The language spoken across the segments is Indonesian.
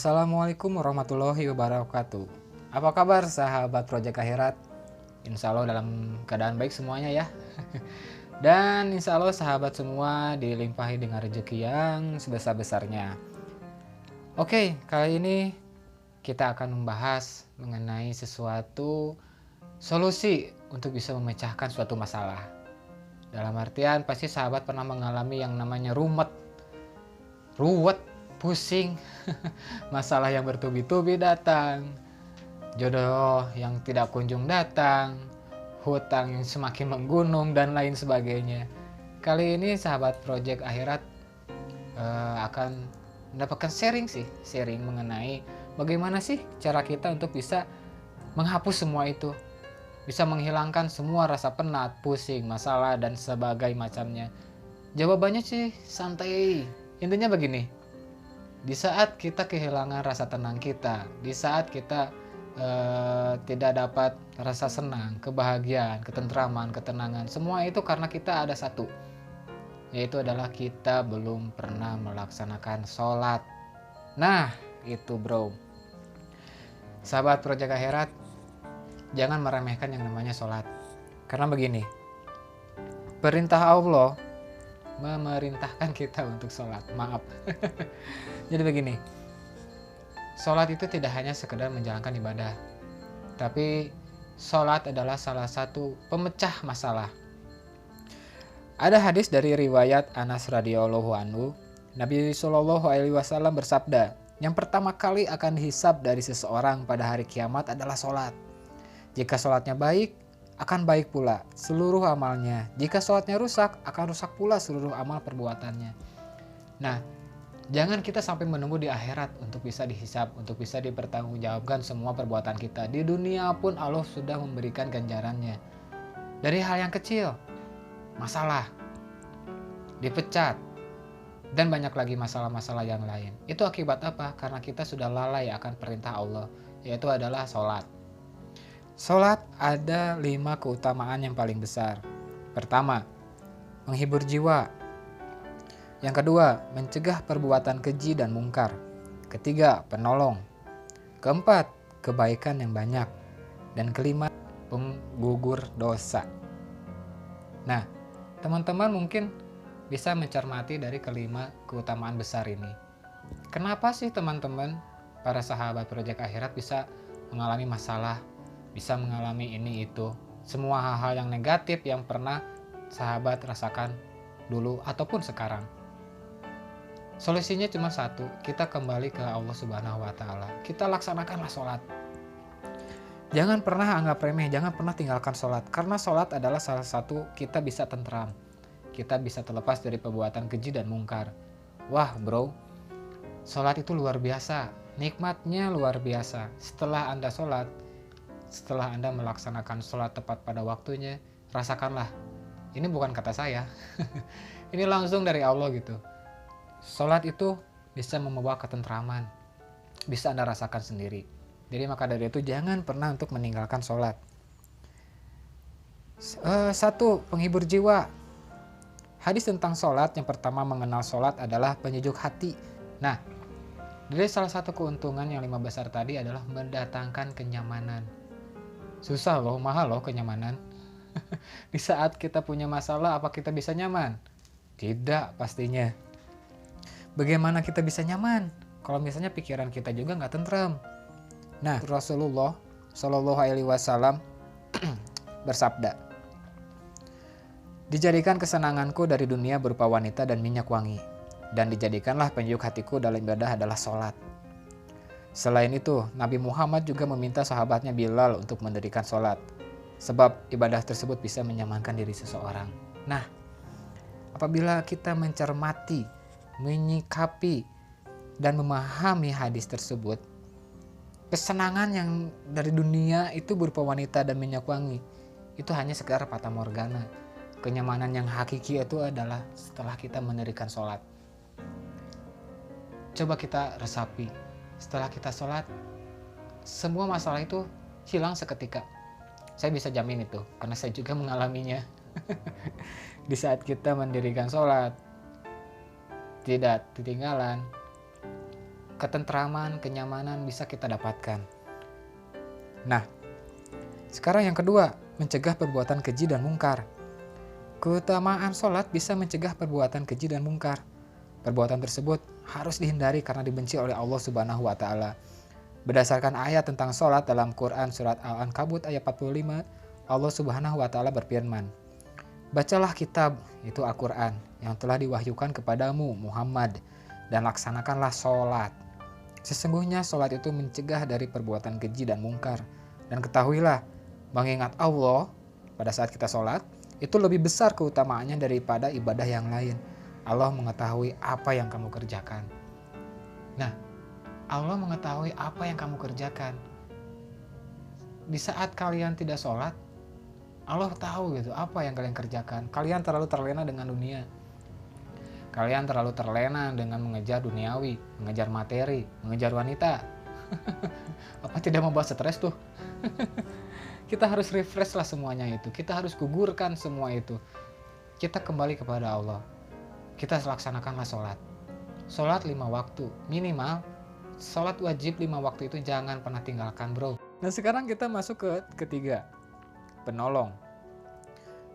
Assalamualaikum warahmatullahi wabarakatuh. Apa kabar sahabat Project Akhirat? Insya Allah dalam keadaan baik semuanya ya. Dan insya Allah sahabat semua dilimpahi dengan rezeki yang sebesar-besarnya. Oke, kali ini kita akan membahas mengenai sesuatu solusi untuk bisa memecahkan suatu masalah. Dalam artian pasti sahabat pernah mengalami yang namanya ruwet, pusing, masalah yang bertubi-tubi datang, jodoh yang tidak kunjung datang, hutang yang semakin menggunung, dan lain sebagainya. Kali ini sahabat Project Akhirat akan mendapatkan sharing mengenai bagaimana sih cara kita untuk bisa menghapus semua itu, bisa menghilangkan semua rasa penat, pusing, masalah, dan sebagainya macamnya. Jawabannya sih santai. Intinya begini, di saat kita kehilangan rasa tenang kita, di saat kita tidak dapat rasa senang, kebahagiaan, ketentraman, ketenangan, semua itu karena kita ada satu, yaitu adalah kita belum pernah melaksanakan sholat. Nah itu bro, sahabat Project Akhirat, jangan meremehkan yang namanya sholat. Karena begini, perintah Allah memerintahkan kita untuk sholat. Maaf. Jadi begini, sholat itu tidak hanya sekedar menjalankan ibadah, tapi sholat adalah salah satu pemecah masalah. Ada hadis dari riwayat Anas radhiyallahu anhu, Nabi Shallallahu alaihi wasallam bersabda, yang pertama kali akan dihisab dari seseorang pada hari kiamat adalah sholat. Jika sholatnya baik, akan baik pula seluruh amalnya. Jika sholatnya rusak, akan rusak pula seluruh amal perbuatannya. Nah, jangan kita sampai menunggu di akhirat untuk bisa dihisab, untuk bisa dipertanggungjawabkan semua perbuatan kita. Di dunia pun Allah sudah memberikan ganjarannya. Dari hal yang kecil, masalah, dipecat, dan banyak lagi masalah-masalah yang lain. Itu akibat apa? Karena kita sudah lalai akan perintah Allah, yaitu adalah sholat. Sholat ada 5 keutamaan yang paling besar. Pertama, menghibur jiwa. Yang kedua, mencegah perbuatan keji dan mungkar. Ketiga, penolong. Keempat, kebaikan yang banyak. Dan kelima, penggugur dosa. Nah, teman-teman mungkin bisa mencermati dari kelima keutamaan besar ini. Kenapa sih teman-teman, para sahabat Project Akhirat bisa mengalami masalah, bisa mengalami ini itu, semua hal-hal yang negatif yang pernah sahabat rasakan dulu ataupun sekarang? Solusinya cuma satu, kita kembali ke Allah Subhanahu wa Ta'ala. Kita laksanakanlah sholat. Jangan pernah anggap remeh, jangan pernah tinggalkan sholat, karena sholat adalah salah satu kita bisa tentram, kita bisa terlepas dari perbuatan keji dan mungkar. Wah bro, sholat itu luar biasa, nikmatnya luar biasa. Setelah Anda sholat, setelah Anda melaksanakan sholat tepat pada waktunya, rasakanlah. Ini bukan kata saya. Ini langsung dari Allah gitu. Sholat itu bisa membawa ketentraman. Bisa Anda rasakan sendiri. Jadi maka dari itu jangan pernah untuk meninggalkan sholat. Satu, penghibur jiwa. Hadis tentang sholat yang pertama mengenal sholat adalah penyejuk hati. Nah, dari salah satu keuntungan yang 5 besar tadi adalah mendatangkan kenyamanan. Susah loh, mahal loh kenyamanan. Di saat kita punya masalah, apa kita bisa nyaman? Tidak pastinya. Bagaimana kita bisa nyaman? Kalau misalnya pikiran kita juga nggak tentram. Nah, Rasulullah Shallallahu alaihi wasallam bersabda, dijadikan kesenanganku dari dunia berupa wanita dan minyak wangi, dan dijadikanlah penyejuk hatiku dalam ibadah adalah sholat. Selain itu, Nabi Muhammad juga meminta sahabatnya Bilal untuk mendirikan sholat, sebab ibadah tersebut bisa menyamankan diri seseorang. Nah, apabila kita mencermati, menyikapi, dan memahami hadis tersebut, kesenangan yang dari dunia itu berupa wanita dan minyak wangi, itu hanya sekedar fata morgana. Kenyamanan yang hakiki itu adalah setelah kita mendirikan sholat. Coba kita resapi. Setelah kita sholat, semua masalah itu hilang seketika. Saya bisa jamin itu, karena saya juga mengalaminya. Di saat kita mendirikan sholat, tidak ketinggalan, ketentraman, kenyamanan bisa kita dapatkan. Nah, sekarang yang kedua, mencegah perbuatan keji dan mungkar. Keutamaan sholat bisa mencegah perbuatan keji dan mungkar. Perbuatan tersebut harus dihindari karena dibenci oleh Allah Subhanahu wa Ta'ala. Berdasarkan ayat tentang sholat dalam Quran surat Al-Ankabut ayat 45, Allah Subhanahu wa Ta'ala berfirman, "Bacalah kitab, itu Al-Quran, yang telah diwahyukan kepadamu Muhammad, dan laksanakanlah sholat. Sesungguhnya sholat itu mencegah dari perbuatan keji dan mungkar. Dan ketahuilah, mengingat Allah pada saat kita sholat, itu lebih besar keutamaannya daripada ibadah yang lain. Allah mengetahui apa yang kamu kerjakan." Nah, Allah mengetahui apa yang kamu kerjakan. Di saat kalian tidak sholat, Allah tahu gitu apa yang kalian kerjakan. Kalian terlalu terlena dengan dunia. Kalian terlalu terlena dengan mengejar duniawi, mengejar materi, mengejar wanita. Apa tidak membuat stres tuh? Kita harus refresh lah semuanya itu. Kita harus gugurkan semua itu. Kita kembali kepada Allah. Kita laksanakanlah sholat. Sholat 5 waktu. Minimal, sholat wajib 5 waktu itu jangan pernah tinggalkan, bro. Nah, sekarang kita masuk ke ketiga. Penolong.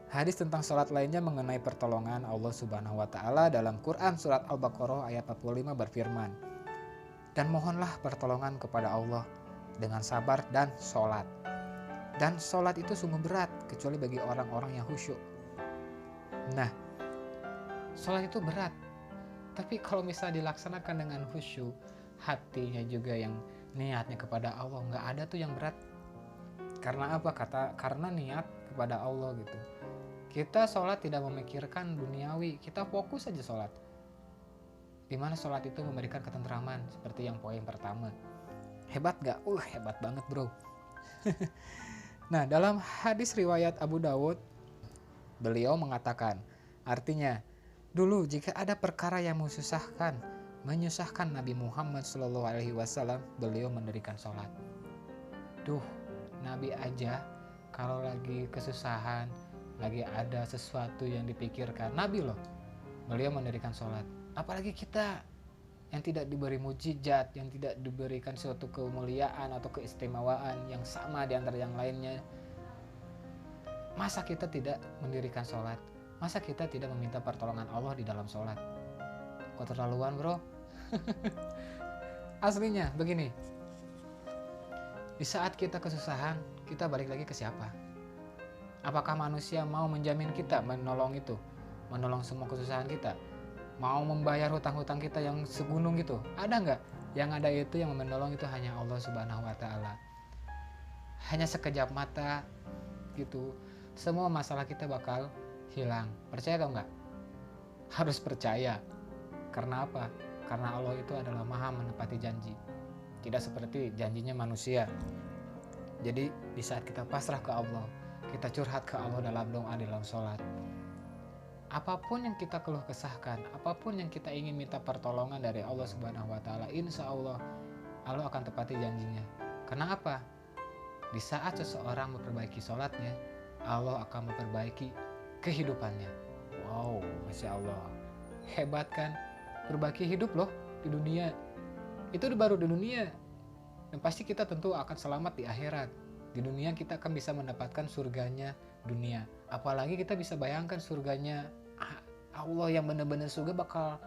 Hadis tentang sholat lainnya mengenai pertolongan Allah Subhanahu wa Ta'ala dalam Quran surat Al-Baqarah ayat 45 berfirman, "Dan mohonlah pertolongan kepada Allah dengan sabar dan sholat. Dan sholat itu sungguh berat kecuali bagi orang-orang yang khusyuk." Nah, sholat itu berat. Tapi kalau misalnya dilaksanakan dengan khusyuk, hatinya juga yang niatnya kepada Allah, nggak ada tuh yang berat. Karena apa? Karena niat kepada Allah gitu. Kita sholat tidak memikirkan duniawi, kita fokus aja sholat. Dimana sholat itu memberikan ketentraman, seperti yang poin pertama. Hebat gak? Hebat banget, bro. Nah, dalam hadis riwayat Abu Dawud, beliau mengatakan, artinya, dulu jika ada perkara yang menyusahkan Nabi Muhammad SAW, beliau mendirikan sholat. Nabi aja kalau lagi kesusahan, lagi ada sesuatu yang dipikirkan, Nabi loh, beliau mendirikan sholat. Apalagi kita yang tidak diberi mujizat, yang tidak diberikan suatu kemuliaan atau keistimewaan yang sama di antara yang lainnya. Masa kita tidak mendirikan sholat? Masa kita tidak meminta pertolongan Allah di dalam sholat? Kok terlaluan, bro? Aslinya begini, di saat kita kesusahan, kita balik lagi ke siapa? Apakah manusia mau menjamin kita, menolong semua kesusahan kita? Mau membayar hutang-hutang kita yang segunung gitu? Ada nggak? Yang ada itu yang menolong itu hanya Allah Subhanahu wa Ta'ala. Hanya sekejap mata gitu, semua masalah kita bakal hilang. Percaya atau nggak? Harus percaya. Karena apa? Karena Allah itu adalah maha menepati janji. Tidak seperti janjinya manusia. Jadi di saat kita pasrah ke Allah, kita curhat ke Allah dalam doa, dalam sholat, apapun yang kita keluh kesahkan, apapun yang kita ingin minta pertolongan dari Allah Subhanahu wa Ta'ala, insya Allah Allah akan tepati janjinya. Kenapa? Di saat seseorang memperbaiki sholatnya, Allah akan memperbaiki kehidupannya. Wow, Masya Allah, hebat kan? Perbaiki hidup loh di dunia. Itu baru di dunia. Dan pasti kita tentu akan selamat di akhirat. Di dunia kita akan bisa mendapatkan surganya dunia. Apalagi kita bisa bayangkan surganya Allah yang benar-benar surga bakal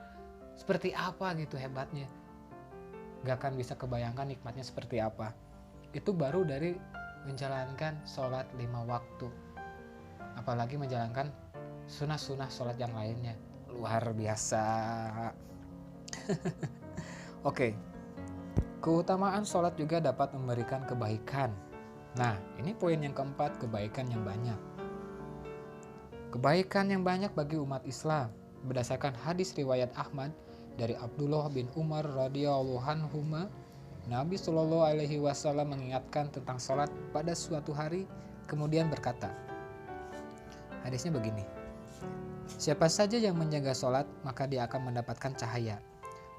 seperti apa gitu hebatnya. Gak akan bisa kebayangkan nikmatnya seperti apa. Itu baru dari menjalankan sholat 5 waktu. Apalagi menjalankan sunah-sunah sholat yang lainnya. Luar biasa. Oke. Keutamaan sholat juga dapat memberikan kebaikan. Nah, ini poin yang keempat, kebaikan yang banyak. Kebaikan yang banyak bagi umat Islam. Berdasarkan hadis riwayat Ahmad dari Abdullah bin Umar radhiyallahu anhuma, Nabi Shallallahu alaihi wasallam mengingatkan tentang sholat pada suatu hari, kemudian berkata, hadisnya begini, siapa saja yang menjaga sholat, maka dia akan mendapatkan cahaya,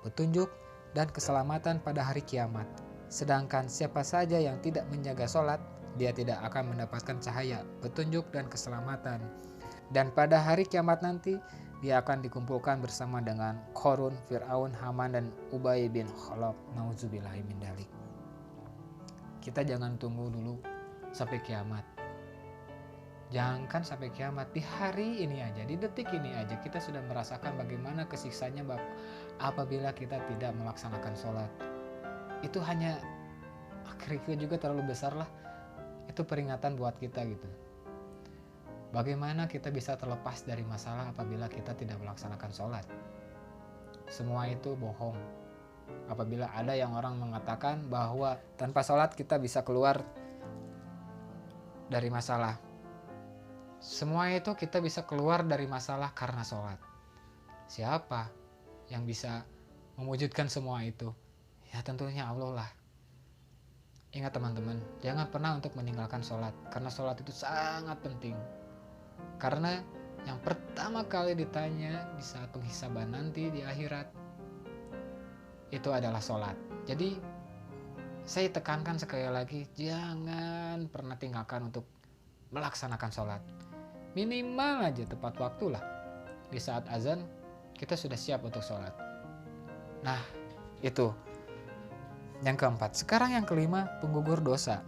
petunjuk, dan keselamatan pada hari kiamat. Sedangkan siapa saja yang tidak menjaga sholat, dia tidak akan mendapatkan cahaya, petunjuk, dan keselamatan. Dan pada hari kiamat nanti, Dia akan dikumpulkan bersama dengan Qarun, Fir'aun, Haman, dan Ubay bin Khalaf. Nauzubillahi min dzalik. Kita jangan tunggu dulu sampai kiamat. Jangankan sampai kiamat, di hari ini aja, di detik ini aja kita sudah merasakan bagaimana kesiksanya apabila kita tidak melaksanakan sholat. Itu hanya akhirnya juga terlalu besar lah. Itu peringatan buat kita gitu. Bagaimana kita bisa terlepas dari masalah apabila kita tidak melaksanakan sholat? Semua itu bohong. Apabila ada yang orang mengatakan bahwa tanpa sholat kita bisa keluar dari masalah. Semua itu kita bisa keluar dari masalah karena sholat. Siapa yang bisa mewujudkan semua itu? Ya tentunya Allah lah. Ingat teman-teman, jangan pernah untuk meninggalkan sholat. Karena sholat itu sangat penting. Karena yang pertama kali ditanya di saat penghisaban nanti di akhirat itu adalah sholat. Jadi saya tekankan sekali lagi, jangan pernah tinggalkan untuk melaksanakan sholat. Minimal aja tepat waktu lah. Di saat azan kita sudah siap untuk sholat. Nah itu yang keempat. Sekarang yang kelima, penggugur dosa.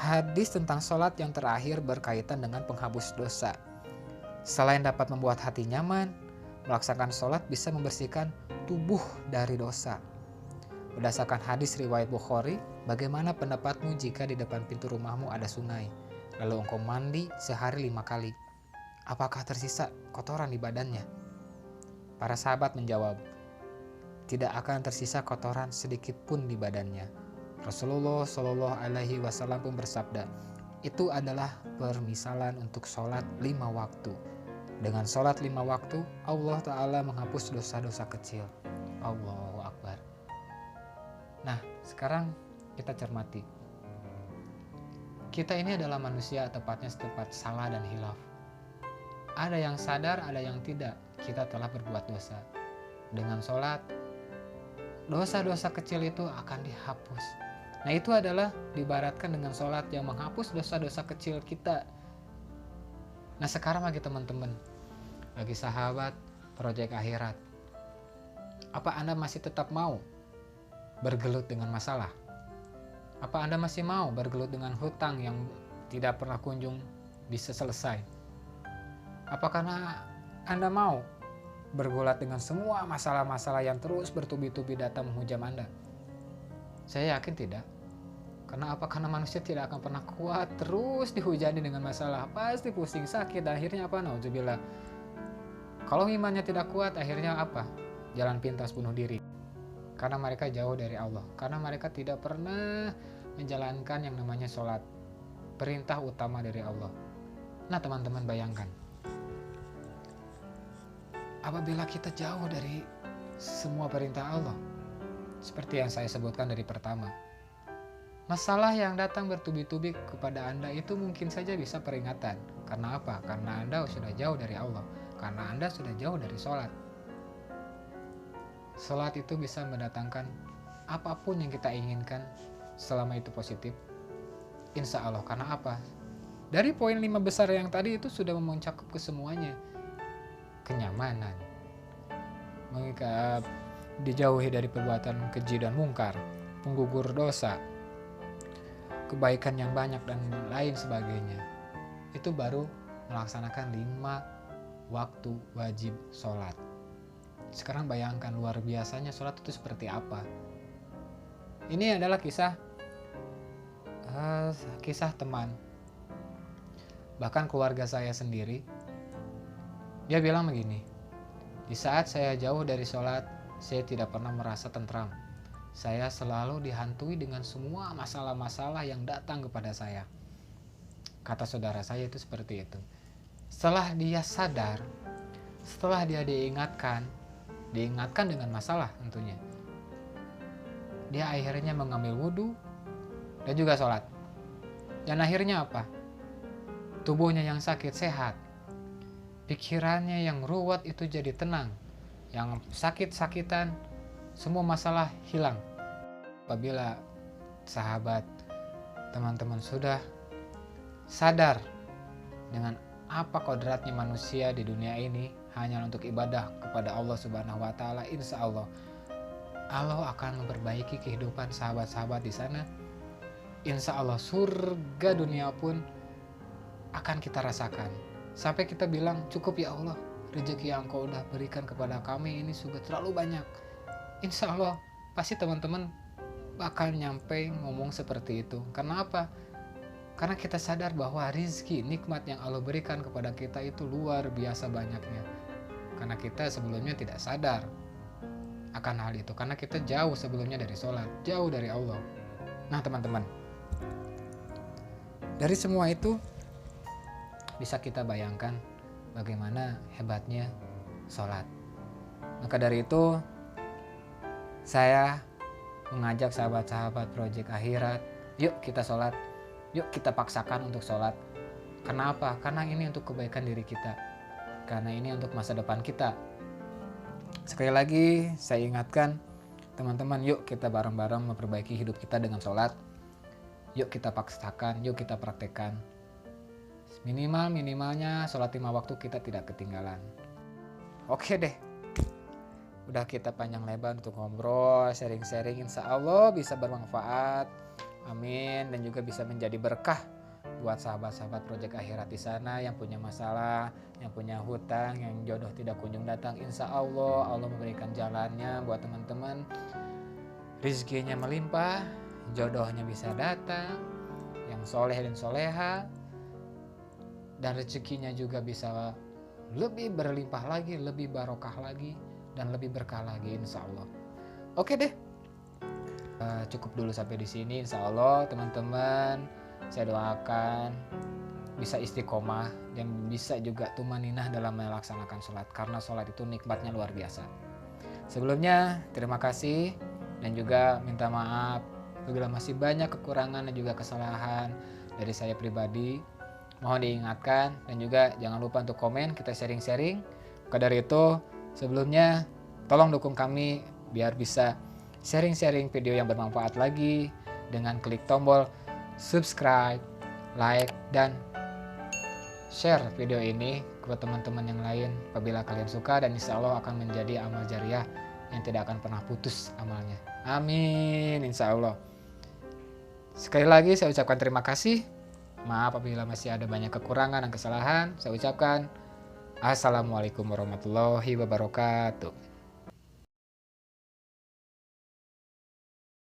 Hadis tentang sholat yang terakhir berkaitan dengan penghapus dosa. Selain dapat membuat hati nyaman, melaksanakan sholat bisa membersihkan tubuh dari dosa. Berdasarkan hadis riwayat Bukhari, bagaimana pendapatmu jika di depan pintu rumahmu ada sungai, lalu engkau mandi sehari 5 kali? Apakah tersisa kotoran di badannya? Para sahabat menjawab, tidak akan tersisa kotoran sedikit pun di badannya. Rasulullah Shallallahu Alaihi Wasallam pun bersabda, itu adalah permisalan untuk sholat 5 waktu. Dengan sholat 5 waktu, Allah Ta'ala menghapus dosa-dosa kecil. Allahu Akbar. Nah, sekarang kita cermati. Kita ini adalah manusia, tepatnya setempat salah dan hilaf. Ada yang sadar, ada yang tidak. Kita telah berbuat dosa. Dengan sholat, dosa-dosa kecil itu akan dihapus. Nah itu adalah diibaratkan dengan sholat yang menghapus dosa-dosa kecil kita. Nah sekarang bagi teman-teman, bagi sahabat Project Akhirat, apa Anda masih tetap mau bergelut dengan masalah? Apa Anda masih mau bergelut dengan hutang yang tidak pernah kunjung bisa selesai? Apakah Anda mau bergulat dengan semua masalah-masalah yang terus bertubi-tubi datang menghujam Anda? Saya yakin tidak. Karena apa? Karena manusia tidak akan pernah kuat terus dihujani dengan masalah. Pasti pusing, sakit, dan akhirnya apa? Nauzubillah. Kalau imannya tidak kuat, akhirnya apa? Jalan pintas bunuh diri. Karena mereka jauh dari Allah. Karena mereka tidak pernah menjalankan yang namanya sholat. Perintah utama dari Allah. Nah teman-teman bayangkan. Apabila kita jauh dari semua perintah Allah, seperti yang saya sebutkan dari pertama, masalah yang datang bertubi-tubi kepada Anda itu mungkin saja bisa peringatan. Karena apa? Karena Anda sudah jauh dari Allah. Karena Anda sudah jauh dari sholat. Sholat itu bisa mendatangkan apapun yang kita inginkan selama itu positif. Insya Allah. Karena apa? Dari poin 5 besar yang tadi itu sudah mencakup ke semuanya. Kenyamanan, mengikat, dijauhi dari perbuatan keji dan mungkar, penggugur dosa, kebaikan yang banyak, dan lain sebagainya. Itu baru melaksanakan 5 waktu wajib sholat. Sekarang bayangkan luar biasanya sholat itu seperti apa. Ini adalah kisah teman, bahkan keluarga saya sendiri. Dia bilang begini, di saat saya jauh dari sholat, saya tidak pernah merasa tentram. Saya selalu dihantui dengan semua masalah-masalah yang datang kepada saya. Kata saudara saya itu seperti itu. Setelah dia sadar, setelah dia diingatkan dengan masalah tentunya, dia akhirnya mengambil wudhu dan juga sholat. Dan akhirnya apa? Tubuhnya yang sakit sehat. Pikirannya yang ruwet itu jadi tenang. Yang sakit-sakitan, semua masalah hilang. Apabila sahabat, teman-teman sudah sadar dengan apa kodratnya manusia di dunia ini hanya untuk ibadah kepada Allah Subhanahu wa taala, insya Allah Allah akan memperbaiki kehidupan sahabat-sahabat di sana. Insya Allah surga dunia pun akan kita rasakan. Sampai kita bilang, cukup ya Allah, rezeki yang Engkau udah berikan kepada kami ini sudah terlalu banyak. Insya Allah pasti teman-teman bakal nyampe ngomong seperti itu. Karena apa? Karena kita sadar bahwa rizki, nikmat yang Allah berikan kepada kita itu luar biasa banyaknya. Karena kita sebelumnya tidak sadar akan hal itu. Karena kita jauh sebelumnya dari sholat, jauh dari Allah. Nah teman-teman, dari semua itu bisa kita bayangkan bagaimana hebatnya sholat. Maka dari itu saya mengajak sahabat-sahabat Project Akhirat, yuk kita sholat. Yuk kita paksakan untuk sholat. Karena apa? Karena ini untuk kebaikan diri kita. Karena ini untuk masa depan kita. Sekali lagi saya ingatkan teman-teman, yuk kita bareng-bareng memperbaiki hidup kita dengan sholat. Yuk kita paksakan, yuk kita praktekkan. Minimalnya sholat 5 waktu kita tidak ketinggalan. Oke deh. Udah kita panjang lebar untuk ngobrol, sharing-sharing, insya Allah bisa bermanfaat. Amin, dan juga bisa menjadi berkah buat sahabat-sahabat Project Akhirat di sana yang punya masalah, yang punya hutang, yang jodoh tidak kunjung datang. Insya Allah Allah memberikan jalannya buat teman-teman. Rizkinya melimpah, jodohnya bisa datang, yang soleh dan soleha, dan rezekinya juga bisa lebih berlimpah lagi, lebih barokah lagi, dan lebih berkah lagi insya Allah. Oke deh. Cukup dulu sampai di sini, insya Allah teman-teman saya doakan bisa istiqomah dan bisa juga tumaninah dalam melaksanakan sholat, karena sholat itu nikmatnya luar biasa. Sebelumnya terima kasih dan juga minta maaf bila masih banyak kekurangan dan juga kesalahan dari saya pribadi. Mohon diingatkan dan juga jangan lupa untuk komen, kita sharing-sharing. Maka dari itu sebelumnya tolong dukung kami biar bisa sharing-sharing video yang bermanfaat lagi dengan klik tombol subscribe, like, dan share video ini ke teman-teman yang lain apabila kalian suka, dan insya Allah akan menjadi amal jariah yang tidak akan pernah putus amalnya. Amin, insya Allah. Sekali lagi saya ucapkan terima kasih. Maaf apabila masih ada banyak kekurangan dan kesalahan. Saya ucapkan assalamualaikum warahmatullahi wabarakatuh.